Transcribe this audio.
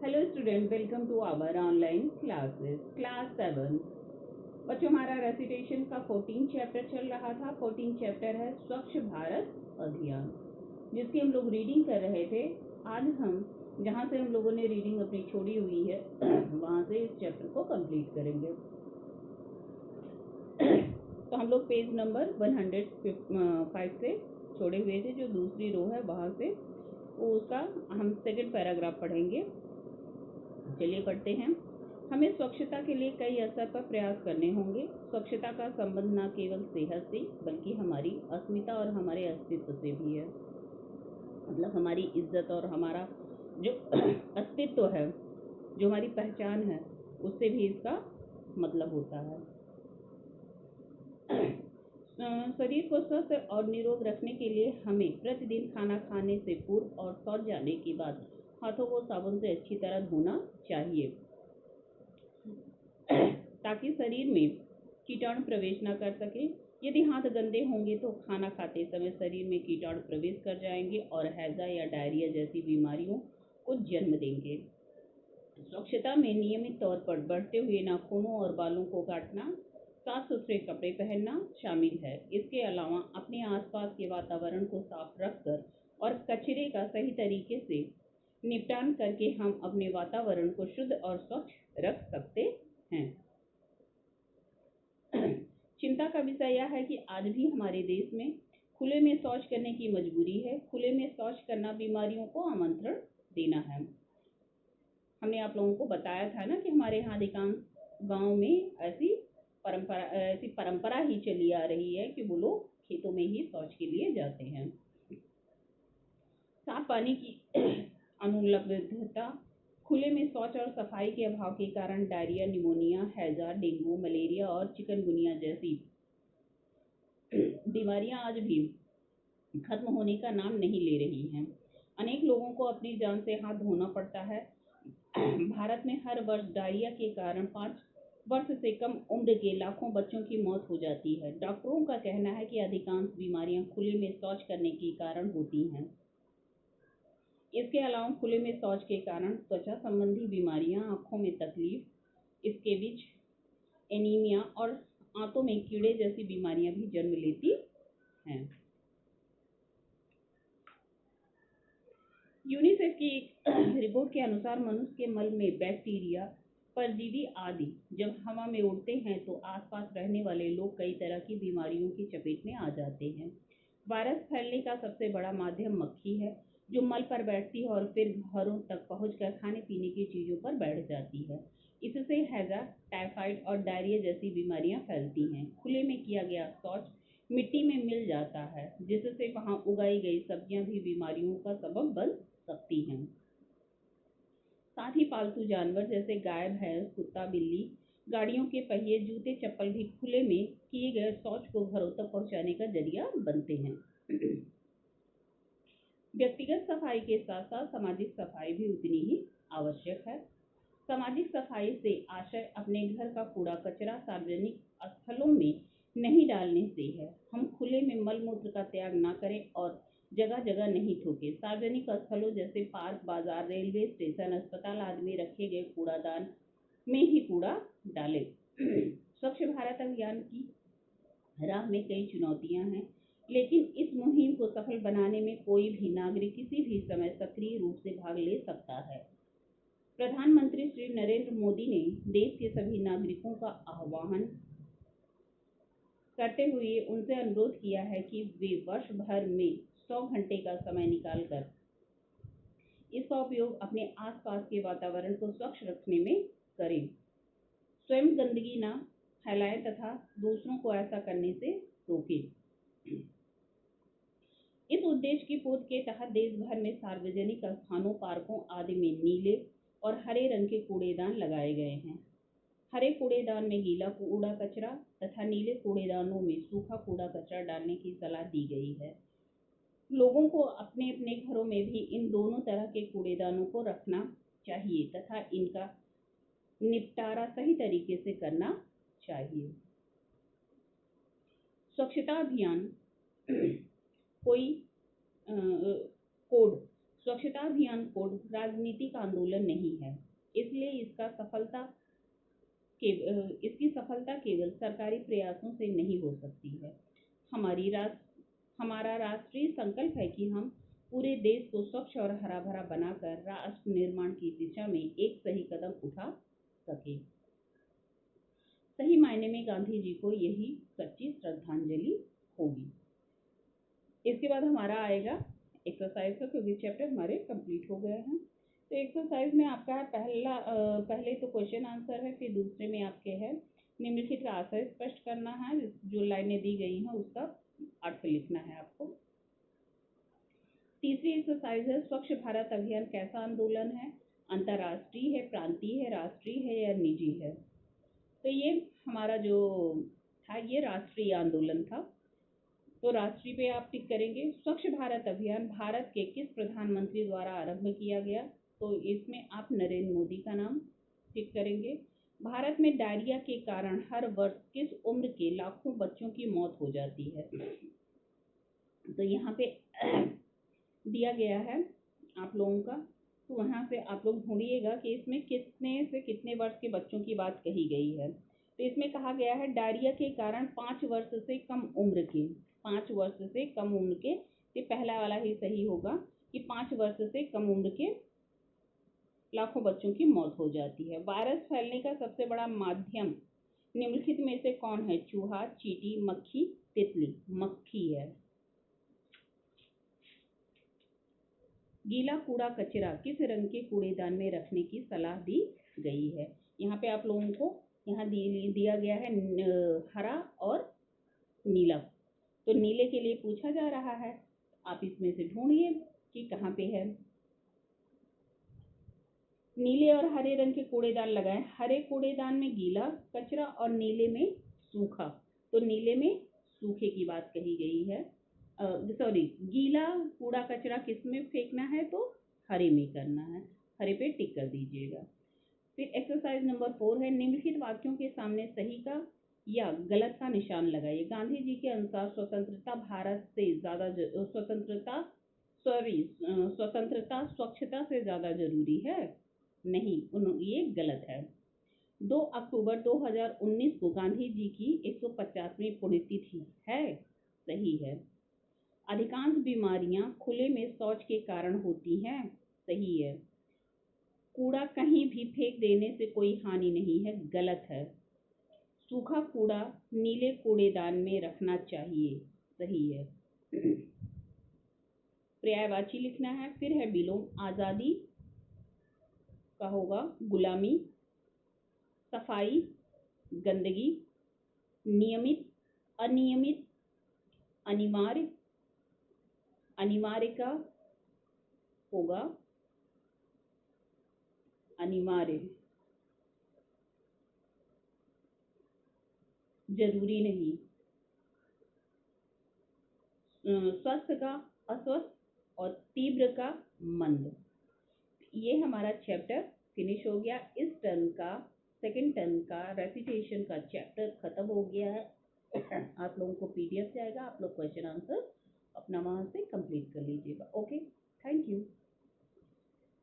Hello student, welcome to our online classes class 7। बच्चों, हमारा recitation का 14 चैप्टर चल रहा था। 14 चैप्टर है स्वच्छ भारत अभियान, जिसकी हम लोग रीडिंग कर रहे थे। आज हम जहाँ से हम लोगों ने रीडिंग अपनी छोड़ी हुई है वहाँ से इस चैप्टर को कंप्लीट करेंगे। तो हम लोग पेज नंबर 105 से छोड़े हुए थे, जो दूसरी रो है वहाँ से, वो उसका हम सेकंड पैराग्राफ पढ़ेंगे। चलिए पढ़ते हैं। हमें स्वच्छता के लिए कई स्तर पर प्रयास करने होंगे। स्वच्छता का संबंध न केवल सेहत से बल्कि हमारी अस्मिता और हमारे अस्तित्व से भी है। मतलब हमारी इज्जत और हमारा जो अस्तित्व है, जो हमारी पहचान है, उससे भी इसका मतलब होता है। शरीर को स्वस्थ और निरोग रखने के लिए हमें प्रतिदिन खाना खाने से पूर्व और शौच जाने के बाद हाथों को साबुन से अच्छी तरह धोना चाहिए, ताकि शरीर में कीटाणु प्रवेश न कर सके। यदि हाथ गंदे होंगे तो खाना खाते समय शरीर में कीटाणु प्रवेश कर जाएंगे और हैजा या डायरिया जैसी बीमारियों को जन्म देंगे। स्वच्छता में नियमित तौर पर बढ़ते हुए नाखूनों और बालों को काटना, साफ सुथरे कपड़े पहनना शामिल है। इसके अलावा अपने आसपास के वातावरण को साफ रखकर और कचरे का सही तरीके से निपटान करके हम अपने वातावरण को शुद्ध और स्वच्छ रख सकते हैं। चिंता का विषय यह है कि आज भी हमारे देश में खुले में शौच करने की मजबूरी है। खुले में शौच करना बीमारियों को आमंत्रण देना है। हमने आप लोगों को बताया था ना कि हमारे यहाँ अधिकांश गांव में ऐसी परंपरा ही चली आ रही है कि वो लोग खेतों में ही शौच के लिए जाते हैं। साफ पानी की अनुपलब्धता, खुले में शौच और सफाई के अभाव के कारण डायरिया, निमोनिया, हैजा, डेंगू, मलेरिया और चिकनगुनिया जैसी बीमारियां आज भी खत्म होने का नाम नहीं ले रही हैं। अनेक लोगों को अपनी जान से हाथ धोना पड़ता है। भारत में हर वर्ष डायरिया के कारण 5 वर्ष से कम उम्र के लाखों बच्चों की मौत हो जाती है। डॉक्टरों का कहना है कि अधिकांश बीमारियां खुले में शौच करने के कारण होती हैं। इसके अलावा खुले में शौच के कारण त्वचा संबंधी बीमारियां, आंखों में तकलीफ, स्कैबिज, एनीमिया और आंतों में कीड़े जैसी बीमारियां भी जन्म लेती हैं। यूनिसेफ की एक रिपोर्ट के अनुसार मनुष्य के मल में बैक्टीरिया, परजीवी आदि जब हवा में उड़ते हैं तो आसपास रहने वाले लोग कई तरह की बीमारियों की चपेट में आ जाते हैं। वायरस फैलने का सबसे बड़ा माध्यम मक्खी है, जो मल पर बैठती है और फिर घरों तक पहुंचकर खाने पीने की चीजों पर बैठ जाती है। इससे हैजा, टाइफाइड और डायरिया जैसी बीमारियां फैलती हैं। खुले में किया गया शौच मिट्टी में मिल जाता है, जिससे वहां उगाई गई सब्जियां भी बीमारियों का सबब बन सकती हैं। साथ ही पालतू जानवर जैसे गाय, भैंस, कुत्ता, बिल्ली, गाड़ियों के पहिए, जूते, चप्पल भी खुले में किए गए शौच को घरों तक पहुंचाने का जरिया बनते हैं। व्यक्तिगत सफाई के साथ साथ सामाजिक सफाई भी उतनी ही आवश्यक है। सामाजिक सफाई से आशय अपने घर का कूड़ा कचरा सार्वजनिक स्थलों में नहीं डालने से है। हम खुले में मल मूत्र का त्याग न करें और जगह जगह नहीं थूकें। सार्वजनिक स्थलों जैसे पार्क, बाजार, रेलवे स्टेशन, अस्पताल आदि में रखे गए कूड़ादान में ही कूड़ा डालें। स्वच्छ भारत अभियान की राह में कई चुनौतियां हैं, लेकिन इस मुहिम को सफल बनाने में कोई भी नागरिक किसी भी समय सक्रिय रूप से भाग ले सकता है। प्रधानमंत्री श्री नरेंद्र मोदी ने देश के सभी नागरिकों का आह्वान करते हुए उनसे अनुरोध किया है कि वे वर्ष भर में 100 घंटे का समय निकालकर इसका उपयोग अपने आसपास के वातावरण को स्वच्छ रखने में करें। स्वयं गंदगी न फैलाएं तथा दूसरों को ऐसा करने से रोकें। इस उद्देश्य की पूर्ति के तहत देश भर में सार्वजनिक स्थानों, पार्कों आदि में नीले और हरे रंग के कूड़ेदान लगाए गए हैं। हरे कूड़ेदान में गीला कूड़ा कचरा तथा नीले कूड़ेदानों में सूखा कूड़ा कचरा डालने की सलाह दी गई है। लोगों को अपने अपने घरों में भी इन दोनों तरह के कूड़ेदानों को रखना चाहिए तथा इनका निपटारा सही तरीके से करना चाहिए। स्वच्छता अभियान कोई कोड स्वच्छता अभियान कोड राजनीतिक आंदोलन नहीं है, इसलिए इसकी सफलता केवल सरकारी प्रयासों से नहीं हो सकती है। हमारा राष्ट्रीय संकल्प है कि हम पूरे देश को स्वच्छ और हरा भरा बनाकर राष्ट्र निर्माण की दिशा में एक सही कदम उठा सके। सही मायने में गांधी जी को यही सच्ची श्रद्धांजलि होगी। इसके बाद हमारा आएगा एक्सरसाइज का, क्योंकि चैप्टर हमारे कंप्लीट हो गए हैं। तो एक्सरसाइज में आपका है पहले तो क्वेश्चन आंसर है, फिर दूसरे में आपके है निम्नलिखित का आशय स्पष्ट करना है, जो लाइनें दी गई हैं उसका अर्थ लिखना है आपको। तीसरी एक्सरसाइज है स्वच्छ भारत अभियान कैसा आंदोलन है, अंतर्राष्ट्रीय है, प्रांतीय है, राष्ट्रीय है या निजी है। तो ये हमारा जो था ये राष्ट्रीय आंदोलन था, तो राष्ट्रीय पे आप टिक करेंगे। स्वच्छ भारत अभियान भारत के किस प्रधानमंत्री द्वारा आरंभ किया गया, तो इसमें आप नरेंद्र मोदी का नाम टिक करेंगे। भारत में डायरिया के कारण हर वर्ष किस उम्र के लाखों बच्चों की मौत हो जाती है, तो यहाँ पे दिया गया है आप लोगों का, तो वहाँ से आप लोग ढूंढिएगा कि इसमें कितने से कितने वर्ष के बच्चों की बात कही गई है। तो इसमें कहा गया है डायरिया के कारण 5 वर्ष से कम उम्र के, 5 वर्ष से कम उम्र के, ये पहला वाला ही सही होगा कि 5 वर्ष से कम उम्र के लाखों बच्चों की मौत हो जाती है। वायरस फैलने का सबसे बड़ा माध्यम निम्नलिखित में से कौन है, चूहा, चींटी, मक्खी, तितली। मक्खी है। गीला कूड़ा कचरा किस रंग के कूड़ेदान में रखने की सलाह दी गई है। यहाँ पे आप लोगों को यहाँ दिया गया है हरा और नीला, तो नीले के लिए पूछा जा रहा है, आप इसमें से ढूंढिए कि कहाँ पे है। नीले और हरे रंग के कूड़ेदान लगाएं। हरे कूड़ेदान में गीला कचरा और नीले में सूखा, तो नीले में सूखे की बात कही गई है। गीला कूड़ा कचरा किस में फेंकना है, तो हरे में करना है, हरे पे टिक कर दीजिएगा। फिर एक्सरसाइज नंबर 4 है निम्नलिखित वाक्यों के सामने सही का या गलत का निशान लगाइए। गांधी जी के अनुसार स्वतंत्रता स्वच्छता से ज्यादा जरूरी है, नहीं, ये गलत है। 2 अक्टूबर 2019 को गांधी जी की 150वीं पुण्यतिथि है, सही है। अधिकांश बीमारियां खुले में शौच के कारण होती हैं, सही है। कूड़ा कहीं भी फेंक देने से कोई हानि नहीं है, गलत है। सूखा कूड़ा नीले कूड़ेदान में रखना चाहिए, सही है। पर्यायवाची लिखना है। फिर है विलोम, आजादी का होगा गुलामी, सफाई गंदगी, नियमित अनियमित, अनिवार्य अनिवार्य का होगा अनिवार्य, जरूरी नहीं, स्वस्थ का अस्वस्थ और तीव्र का मंद। ये हमारा चैप्टर फिनिश हो गया। इस टर्म का सेकेंड टर्म का रेसिटेशन का चैप्टर खत्म हो गया है। आप लोगों को पीडीएफ जाएगा, आप लोग क्वेश्चन आंसर अपना वहां से कंप्लीट कर लीजिएगा। Okay, thank you.